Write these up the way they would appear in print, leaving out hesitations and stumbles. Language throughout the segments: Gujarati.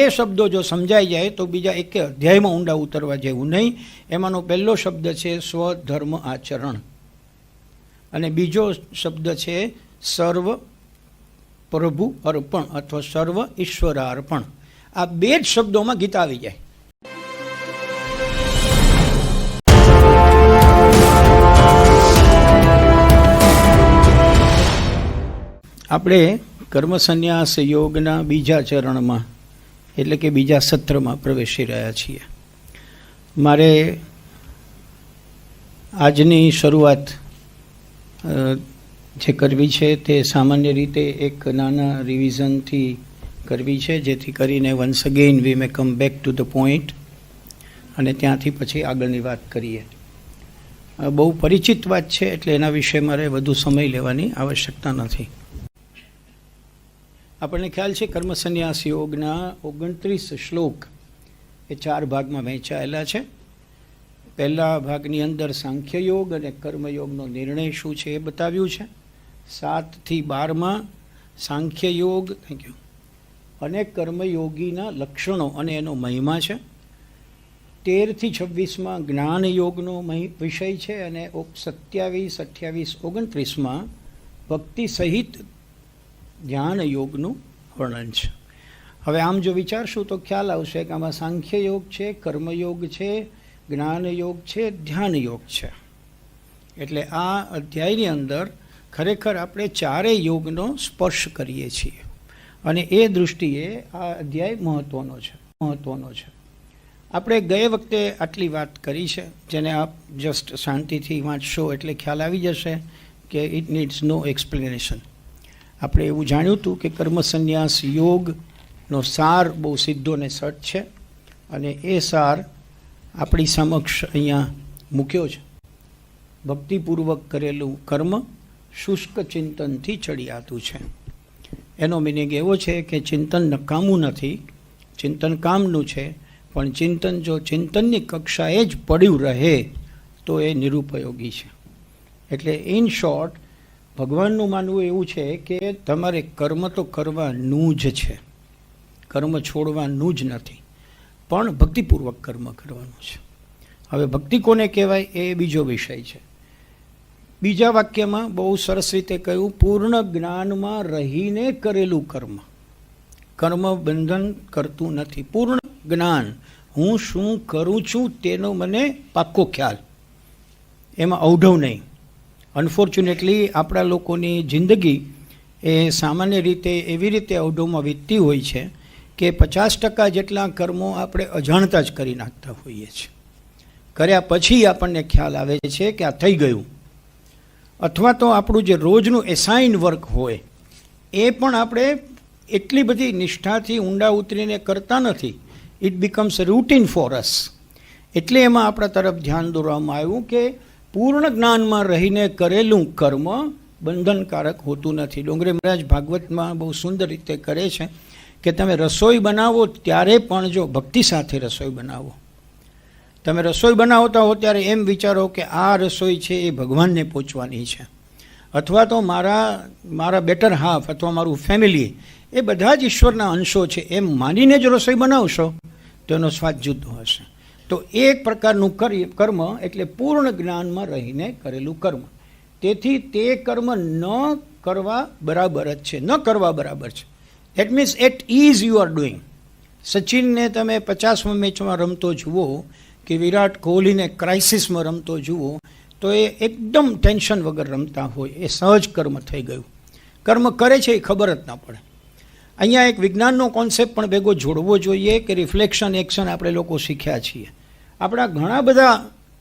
એ શબ્દો જો સમજાઈ જાય તો બીજા એક અધ્યાયમાં ઊંડા ઉતરવા જેવું નહીં. એમાંનો પહેલો શબ્દ છે સ્વધર્મ આચરણ અને બીજો શબ્દ છે સર્વ પ્રભુ અર્પણ અથવા સર્વ ઈશ્વરાર્પણ. આ બે જ શબ્દોમાં ગીતા આવી જાય. આપણે કર્મ સંન્યાસ યોગના બીજા ચરણમાં એટલે કે બીજા સત્રમાં પ્રવેશી રહ્યા છીએ. મારે આજની શરૂઆત જે કરવી છે તે સામાન્ય રીતે એક નાના રિવિઝનથી કરવી છે, જેથી કરીને once again we may come back to the point અને ત્યાંથી પછી આગળની વાત કરીએ. બહુ પરિચિત વાત છે એટલે એના વિશે મારે વધુ સમય લેવાની આવશ્યકતા નથી. આપણને ખ્યાલ છે કર્મ સંન્યાસ યોગના 29 શ્લોક એ 4 ભાગમાં વહેંચાયેલા છે. પહેલા ભાગની અંદર સાંખ્ય યોગ અને કર્મયોગનો નિર્ણય શું છે એ બતાવ્યું છે. 7 થી 12માં સાંખ્ય યોગ અને કર્મયોગીના લક્ષણો અને એનો મહિમા છે. 13 થી 26માં જ્ઞાન યોગનો વિષય છે અને 27, 28, 29માં ભક્તિ સહિત ધ્યાન યોગનું વર્ણન છે. હવે આમ જો વિચારશું તો ખ્યાલ આવશે કે આમાં સાંખ્ય યોગ છે, કર્મયોગ છે, જ્ઞાન યોગ છે, ધ્યાન યોગ છે. એટલે આ અધ્યાયની અંદર ખરેખર આપણે ચારેય યોગનો સ્પર્શ કરીએ છીએ અને એ દૃષ્ટિએ આ અધ્યાય મહત્વનો છે. આપણે ગયે વખતે આટલી વાત કરી છે, જેને આપ જસ્ટ શાંતિથી વાંચશો એટલે ખ્યાલ આવી જશે કે ઇટ નીડ્સ નો એક્સપ્લેનેશન. આપણે એવું જાણ્યું હતું કે કર્મ સંન્યાસ યોગનો સાર બહુ સીધો ને સટ છે અને એ સાર આપણી સમક્ષ અહીંયા મૂક્યો છે. ભક્તિપૂર્વક કરેલું કર્મ શુષ્ક ચિંતનથી ચડિયાતું છે. એનો મિનિંગ એવો છે કે ચિંતન નકામું નથી, ચિંતન કામનું છે, પણ ચિંતન જો ચિંતનની કક્ષાએ જ પડ્યું રહે તો એ નિરુપયોગી છે. એટલે ઇન શોર્ટ ભગવાનનું માનવું એવું છે કે તમારે કર્મ તો કરવાનું જ છે, કર્મ છોડવાનું જ નથી, પણ ભક્તિપૂર્વક કર્મ કરવાનું છે. હવે ભક્તિ કોને કહેવાય એ બીજો વિષય છે. બીજા વાક્યમાં બહુ સરસ રીતે કહ્યું, પૂર્ણ જ્ઞાનમાં રહીને કરેલું કર્મ. કર્મ બંધન કરતું નથી. પૂર્ણ જ્ઞાન, હું શું કરું છું તેનો મને પાક્કો ખ્યાલ, એમાં અવઢવ નહીં. અનફોર્ચ્યુનેટલી આપણા લોકોની જિંદગી એ સામાન્ય રીતે એવી રીતે અવઢવમાં વીતતી હોય છે કે 50% જેટલા કર્મો આપણે અજાણતા જ કરી નાખતા હોઈએ છીએ. કર્યા પછી આપણને ખ્યાલ આવે છે કે આ થઈ ગયું. અથવા તો આપણું જે રોજનું એસાઇન વર્ક હોય એ પણ આપણે એટલી બધી નિષ્ઠાથી ઊંડા ઉતરીને કરતા નથી. It becomes routine for us. એટલે એમાં આપણા તરફ ધ્યાન દોરવામાં આવ્યું કે પૂર્ણ જ્ઞાનમાં રહીને કરેલું કર્મ બંધનકારક હોતું નથી. ડોંગરે મહારાજ ભાગવતમાં બહુ સુંદર રીતે કરે છે કે તમે રસોઈ બનાવો ત્યારે પણ જો ભક્તિ સાથે રસોઈ બનાવો. તમે રસોઈ બનાવતા હો ત્યારે એમ વિચારો કે આ રસોઈ છે એ ભગવાનને પહોંચવાની છે, અથવા તો મારા બેટર હાફ અથવા મારું ફેમિલી એ બધા જ ઈશ્વરના અંશો છે એમ માનીને જ રસોઈ બનાવશો તો એનો સ્વાદ જુદો હશે. તો એક પ્રકારનું કર્મ એટલે પૂર્ણ જ્ઞાનમાં રહીને કરેલું કર્મ. તેથી તે કર્મ ન કરવા બરાબર જ છે, ન કરવા બરાબર છે. It means it is you are doing. સચિનને તમે 50મા મેચમાં રમતો જુઓ કે વિરાટ કોહલીને ક્રાઇસિસમાં રમતો જુઓ તો એ એકદમ ટેન્શન વગર રમતા હોય, એ સહજ કર્મ થઈ ગયું. કર્મ કરે છે એ ખબર જ ના પડે. અહીંયા એક વિજ્ઞાનનો કોન્સેપ્ટ પણ ભેગો જોડવો જોઈએ કે રિફ્લેક્શન એક્શન આપણે લોકો શીખ્યા છીએ. આપણા ઘણા બધા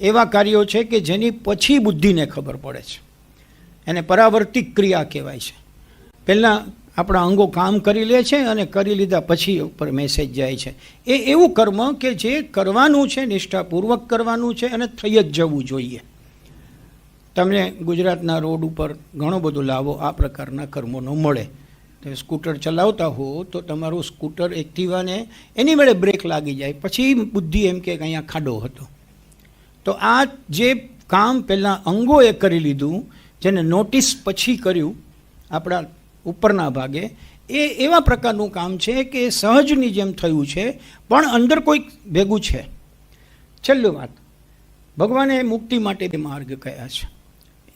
એવા કાર્યો છે કે જેની પછી બુદ્ધિને ખબર પડે છે, એને પરાવર્તિક ક્રિયા કહેવાય છે. પહેલાં આપણા અંગો કામ કરી લે છે અને કરી લીધા પછી ઉપર મેસેજ જાય છે. એ એવું કર્મ કે જે કરવાનું છે, નિષ્ઠાપૂર્વક કરવાનું છે અને થઈ જ જવું જોઈએ. તમને ગુજરાતના રોડ ઉપર ઘણો બધો લાભો આ પ્રકારના કર્મોનો મળે. તમે સ્કૂટર ચલાવતા હો તો તમારું સ્કૂટર એક્ટિવાને એની વડે બ્રેક લાગી જાય, પછી બુદ્ધિ એમ કે અહીંયા ખાડો હતો. તો આ જે કામ પહેલાં અંગોએ કરી લીધું, જેને નોટિસ પછી કર્યું આપણા ઉપરના ભાગે, એ એવા પ્રકારનું કામ છે કે સહજની જેમ થયું છે, પણ અંદર કોઈક ભેગું છે. છેલ્લું વાત, ભગવાને મુક્તિ માટે બે માર્ગ કયા છે.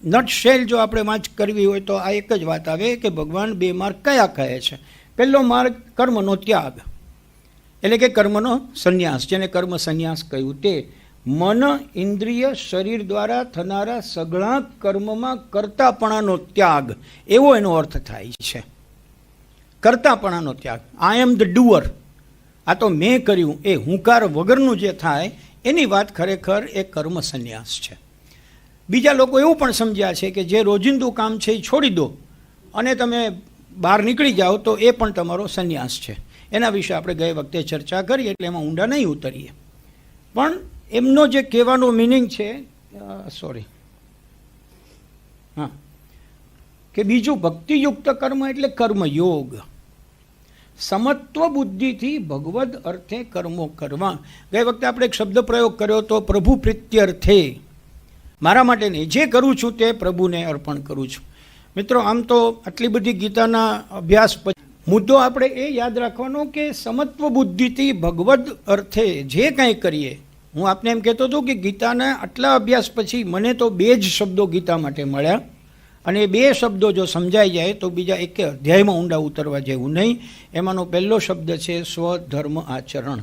નટશેલ જો આપણે વાંચ કરવી હોય તો આ એક જ વાત આવે કે ભગવાન બે માર્ગ કયા કહે છે. પહેલો માર્ગ કર્મનો ત્યાગ, એટલે કે કર્મનો સંન્યાસ, જેને કર્મ સંન્યાસ કહ્યું તે. મન, ઇન્દ્રિય, શરીર દ્વારા થનારા સઘળા કર્મમાં કર્તાપણાનો ત્યાગ, એવો એનો અર્થ થાય છે. કર્તાપણાનો ત્યાગ, આઈ એમ ધ ડુઅર, આ તો મેં કર્યું, એ હુંકાર વગરનું જે થાય એની વાત ખરેખર એ કર્મ સંન્યાસ છે. બીજા લોકો એવું પણ સમજ્યા છે કે જે રોજિંદુ કામ છે એ છોડી દો અને તમે બહાર નીકળી જાઓ તો એ પણ તમારો સંન્યાસ છે. એના વિશે આપણે ગઈ વખતે ચર્ચા કરી એટલે એમાં ઊંડા નહીં ઉતરીએ. પણ એમનો જે કહેવાનો મિનિંગ છે, કે બીજું ભક્તિયુક્ત કર્મ એટલે કર્મયોગ. સમત્વ બુદ્ધિથી ભગવદ અર્થે કર્મો કરવા. ગઈ વખતે આપણે એક શબ્દ પ્રયોગ કર્યો તો પ્રભુ પ્રીત્યર્થે, મારા માટે નહીં, જે કરું છું તે પ્રભુને અર્પણ કરું છું. મિત્રો, આમ તો આટલી બધી ગીતાના અભ્યાસ પછી મુદ્દો આપણે એ યાદ રાખવાનો કે સમત્વ બુદ્ધિથી ભગવદ અર્થે જે કાંઈ કરીએ. હું આપને એમ કહેતો હતો કે ગીતાના આટલા અભ્યાસ પછી મને તો બે જ શબ્દો ગીતા માટે મળ્યા, અને એ બે શબ્દો જો સમજાઈ જાય તો બીજા એક અધ્યાયમાં ઊંડા ઉતરવા જેવું નહીં. એમાંનો પહેલો શબ્દ છે સ્વધર્મ આચરણ,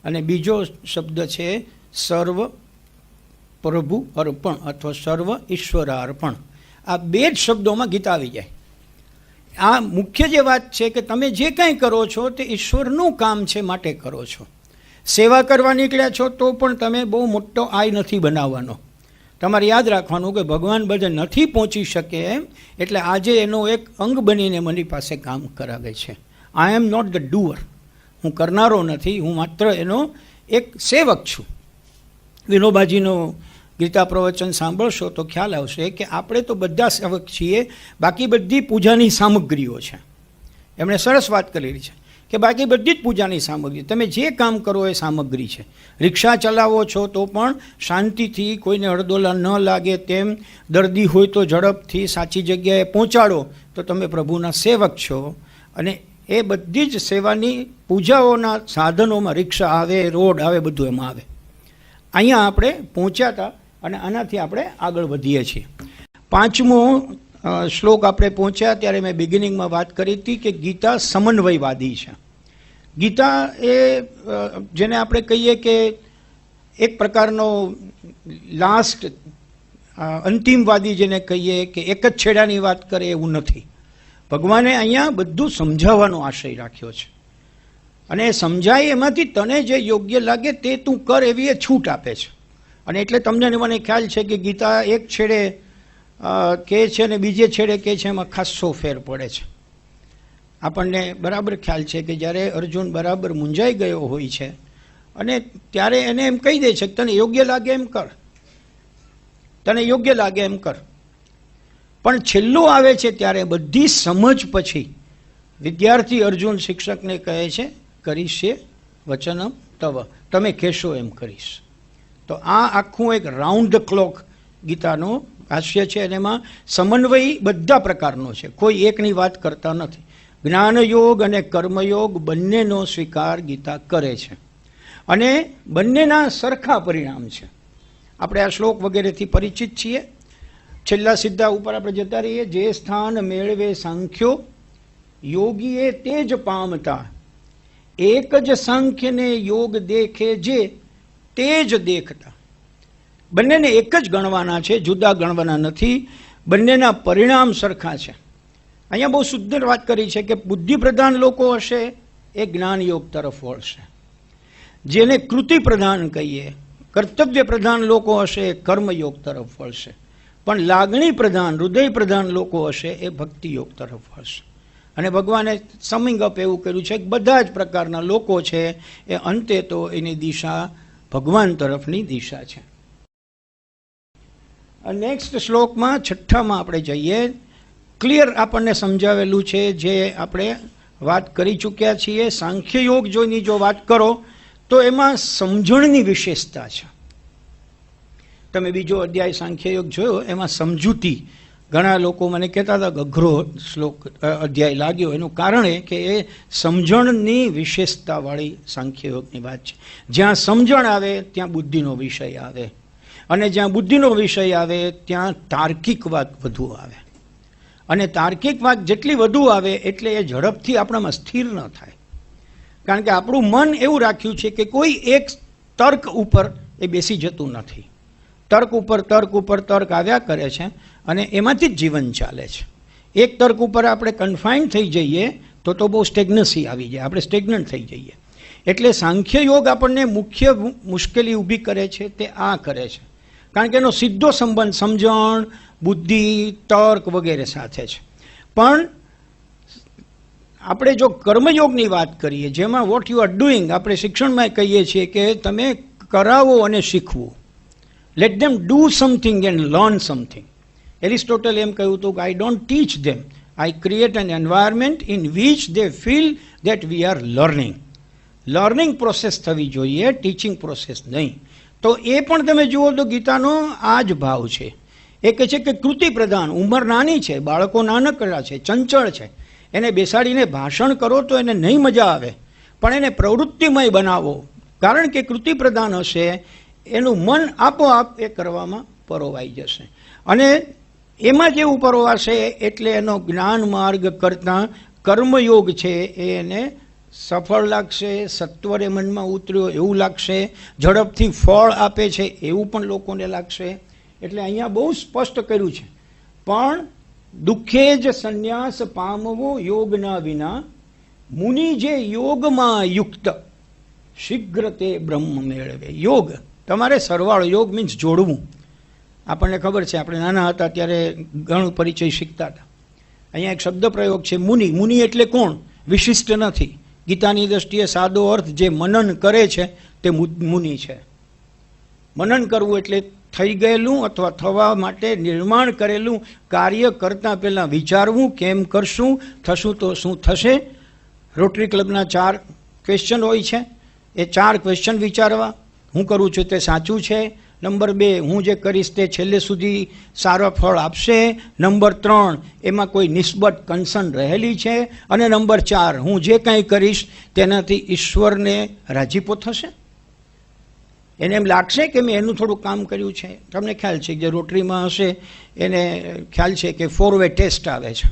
અને બીજો શબ્દ છે સર્વ પ્રભુ અર્પણ અથવા સર્વ ઈશ્વરાર્પણ. આ બે જ શબ્દોમાં ગીતા આવી જાય. આ મુખ્ય જે વાત છે કે તમે જે કાંઈ કરો છો તે ઈશ્વરનું કામ છે માટે કરો છો. સેવા કરવા નીકળ્યા છો તો પણ તમે બહુ મોટો આય નથી બનાવવાનો. તમારે યાદ રાખવાનું કે ભગવાન બધે નથી પહોંચી શકે એમ, એટલે આજે એનો એક અંગ બનીને મારી પાસે કામ કરાવે છે. આઈ એમ નોટ ધ ડુઅર, હું કરનારો નથી, હું માત્ર એનો એક સેવક છું. વિનોબાજીનો ગીતા પ્રવચન સાંભળશો તો ખ્યાલ આવશે કે આપણે તો બધા સેવક છીએ, બાકી બધી પૂજાની સામગ્રીઓ છે. એમણે સરસ વાત કરેલી છે કે બાકી બધી જ પૂજાની સામગ્રી, તમે જે કામ કરો એ સામગ્રી છે. રિક્ષા ચલાવો છો તો પણ શાંતિથી, કોઈને હળદોલા ન લાગે તેમ, દર્દી હોય તો ઝડપથી સાચી જગ્યાએ પહોંચાડો તો તમે પ્રભુના સેવક છો. અને એ બધી જ સેવાની પૂજાઓના સાધનોમાં રિક્ષા આવે, રોડ આવે, બધું એમાં આવે. અહીંયા આપણે પહોંચ્યા હતા અને આનાથી આપણે આગળ વધીએ છીએ. પાંચમો શ્લોક આપણે પહોંચ્યા ત્યારે મેં બિગિનિંગમાં વાત કરી હતી કે ગીતા સમન્વયવાદી છે. ગીતા એ જેને આપણે કહીએ કે એક પ્રકારનો લાસ્ટ અંતિમવાદી જેને કહીએ કે એક જ છેડાની વાત કરે એવું નથી. ભગવાને અહીંયા બધું સમજાવવાનો આશય રાખ્યો છે, અને સમજાય એમાંથી તને જે યોગ્ય લાગે તે તું કર એવી એ છૂટ આપે છે. અને એટલે તમને મને ખ્યાલ છે કે ગીતા એક છેડે કહે છે અને બીજે છેડે કહે છે, એમાં ખાસ્સો ફેર પડે છે. આપણને બરાબર ખ્યાલ છે કે જ્યારે અર્જુન બરાબર મૂંઝાઈ ગયો હોય છે અને ત્યારે એને એમ કહી દે છે કે તને યોગ્ય લાગે એમ કર, તને યોગ્ય લાગે એમ કર. પણ છેલ્લું આવે છે ત્યારે બધી સમજ પછી વિદ્યાર્થી અર્જુન શિક્ષકને કહે છે કરીશે વચનમ તવ, તમે કહેશો એમ કરીશ. તો આ આખું એક રાઉન્ડ ધ ક્લોક ગીતાનો ભાષ્ય છે, અને એમાં સમન્વય બધા પ્રકારનો છે, કોઈ એકની વાત કરતા નથી. જ્ઞાનયોગ અને કર્મયોગ બંનેનો સ્વીકાર ગીતા કરે છે, અને બંનેના સરખા પરિણામ છે. આપણે આ શ્લોક વગેરેથી પરિચિત છીએ. છેલ્લા સિદ્ધા ઉપર આપણે જતા રહીએ. જે સ્થાન મેળવે સાંખ્યો યોગીએ તે જ પામતા, એક જ સાંખ્યને યોગ દેખે જે તે જ દેખતા. બંનેને એક જ ગણવાના છે, જુદા ગણવાના નથી. બંનેના પરિણામ સરખા છે. અહીંયા બહુ સુંદર વાત કરી છે કે બુદ્ધિ પ્રધાન લોકો હશે એ જ્ઞાન યોગ તરફ વળશે, જેને કૃતિ પ્રધાન કહીએ, કર્તવ્ય પ્રધાન લોકો હશે એ કર્મયોગ તરફ વળશે, પણ લાગણી પ્રધાન, હૃદય પ્રધાન લોકો હશે એ ભક્તિ યોગ તરફ વળશે. અને ભગવાને સમિંગ અપ એવું કર્યું છે કે બધા જ પ્રકારના લોકો છે એ અંતે તો એની દિશા ભગવાન તરફની દિશા છે. નેક્સ્ટ શ્લોકમાં છઠ્ઠામાં આપણે જઈએ. ક્લિયર આપણને સમજાવેલું છે જે આપણે વાત કરી ચૂક્યા છીએ. સાંખ્ય યોગ જોઈની જો વાત કરો તો એમાં સમજણની વિશેષતા છે. તમે બીજો અધ્યાય સાંખ્ય યોગ જોયો, એમાં સમજૂતી ઘણા લોકો મને કહેતા હતા કે અઘરો શ્લોક અધ્યાય લાગ્યો. એનું કારણ એ કે એ સમજણની વિશેષતાવાળી સાંખ્યયોગની વાત છે. જ્યાં સમજણ આવે ત્યાં બુદ્ધિનો વિષય આવે, અને જ્યાં બુદ્ધિનો વિષય આવે ત્યાં તાર્કિક વાત વધુ આવે, અને તાર્કિક વાત જેટલી વધુ આવે એટલે એ ઝડપથી આપણામાં સ્થિર ન થાય. કારણ કે આપણું મન એવું રાખ્યું છે કે કોઈ એક તર્ક ઉપર એ બેસી જતું નથી. તર્ક ઉપર તર્ક આવ્યા કરે છે, અને એમાંથી જ જીવન ચાલે છે. એક તર્ક ઉપર આપણે કન્ફાઇન થઈ જઈએ તો બહુ સ્ટેગ્નસી આવી જાય, આપણે સ્ટેગ્નન્ટ થઈ જઈએ. એટલે સાંખ્ય યોગ આપણને મુખ્ય મુશ્કેલી ઊભી કરે છે તે આ કરે છે, કારણ કે એનો સીધો સંબંધ સમજણ, બુદ્ધિ, તર્ક વગેરે સાથે છે. પણ આપણે જો કર્મયોગની વાત કરીએ, જેમાં વોટ યુ આર ડુઈંગ, આપણે શિક્ષણમાં કહીએ છીએ કે તમે કરાવો અને શીખવું. Let them do something and learn something. Aristotle એમ કહ્યું હતું કે I don't teach them, I create an environment in which they feel that we are learning. Learning process થવી જોઈએ, ટીચિંગ પ્રોસેસ નહીં. તો એ પણ તમે જુઓ તો ગીતાનો આ જ ભાવ છે. એ કહે છે કે કૃતિ પ્રધાન, ઉંમર નાની છે, બાળકો નાનકડા છે, ચંચળ છે, એને બેસાડીને ભાષણ કરો તો એને નહીં મજા આવે, પણ એને પ્રવૃત્તિમય બનાવો. કારણ કે કૃતિ પ્રધાન હશે, એનું મન આપોઆપ એ કરવામાં પરોવાઈ જશે, અને એમાં જેવું પરોવાશે એટલે એનો જ્ઞાન માર્ગ કરતાં કર્મયોગ છે એ એને સફળ લાગશે, સત્વરે મનમાં ઉતર્યો એવું લાગશે, ઝડપથી ફળ આપે છે એવું પણ લોકોને લાગશે. એટલે અહીંયા બહુ સ્પષ્ટ કર્યું છે. પણ દુઃખે જ સંન્યાસ પામવો યોગના વિના, મુનિ જે યોગમાં યુક્ત શીઘ્ર તે બ્રહ્મ મેળવે. યોગ તમારે સરવાળો, યોગ મીન્સ જોડવું. આપણને ખબર છે, આપણે નાના હતા ત્યારે ઘણું પરિચય શીખતા હતા. અહીંયા એક શબ્દ પ્રયોગ છે મુનિ. મુનિ એટલે કોણ? વિશિષ્ટ નથી. ગીતાની દ્રષ્ટિએ સાદો અર્થ જે મનન કરે છે તે મુનિ છે. મનન કરવું એટલે થઈ ગયેલું અથવા થવા માટે નિર્માણ કરેલું કાર્ય કરતાં પહેલાં વિચારવું, કેમ કરશું, થશું તો શું થશે. રોટરી ક્લબના 4 ક્વેશ્ચન હોય છે, એ 4 ક્વેશ્ચન વિચારવા. હું કરું છું તે સાચું છે. નંબર 2, હું જે કરીશ તે છેલ્લે સુધી સારા ફળ આપશે. નંબર 3, એમાં કોઈ નિસ્બત કન્સર્ન રહેલી છે. અને નંબર 4, હું જે કાંઈ કરીશ તેનાથી ઈશ્વરને રાજીપો થશે. એને એમ લાગશે કે મેં એનું થોડું કામ કર્યું છે. તમને ખ્યાલ છે જે રોટરીમાં હશે એને ખ્યાલ છે કે 4-way ટેસ્ટ આવે છે,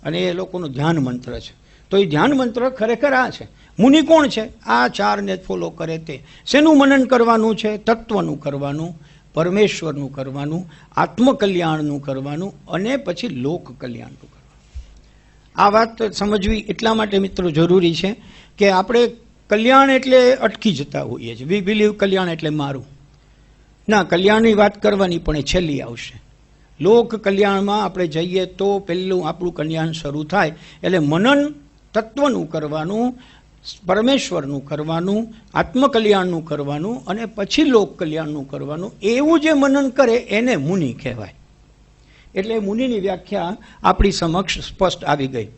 અને એ લોકોનું ધ્યાન મંત્ર છે. તો એ ધ્યાન મંત્ર ખરેખર આ છે. મુનિ કોણ છે? આ 4ને ફોલો કરે તે. શેનું મનન કરવાનું છે? તત્વનું કરવાનું, પરમેશ્વરનું કરવાનું, આત્મકલ્યાણનું કરવાનું, અને પછી લોક કલ્યાણનું કરવાનું. આ વાત સમજવી એટલા માટે મિત્રો જરૂરી છે કે આપણે કલ્યાણ એટલે અટકી જતા હોઈએ છીએ. વી બિલીવ કલ્યાણ એટલે મારું. ના, કલ્યાણની વાત કરવાની પણ એ છેલ્લી આવશે. લોક કલ્યાણમાં આપણે જઈએ તો પહેલું આપણું કલ્યાણ શરૂ થાય. એટલે મનન તત્વનું કરવાનું, પરમેશ્વરનું કરવાનું, આત્મકલ્યાણનું કરવાનું, અને પછી લોક કલ્યાણનું કરવાનું. એવું જે મનન કરે એને મુનિ કહેવાય. એટલે મુનિની વ્યાખ્યા આપણી સમક્ષ સ્પષ્ટ આવી ગઈ.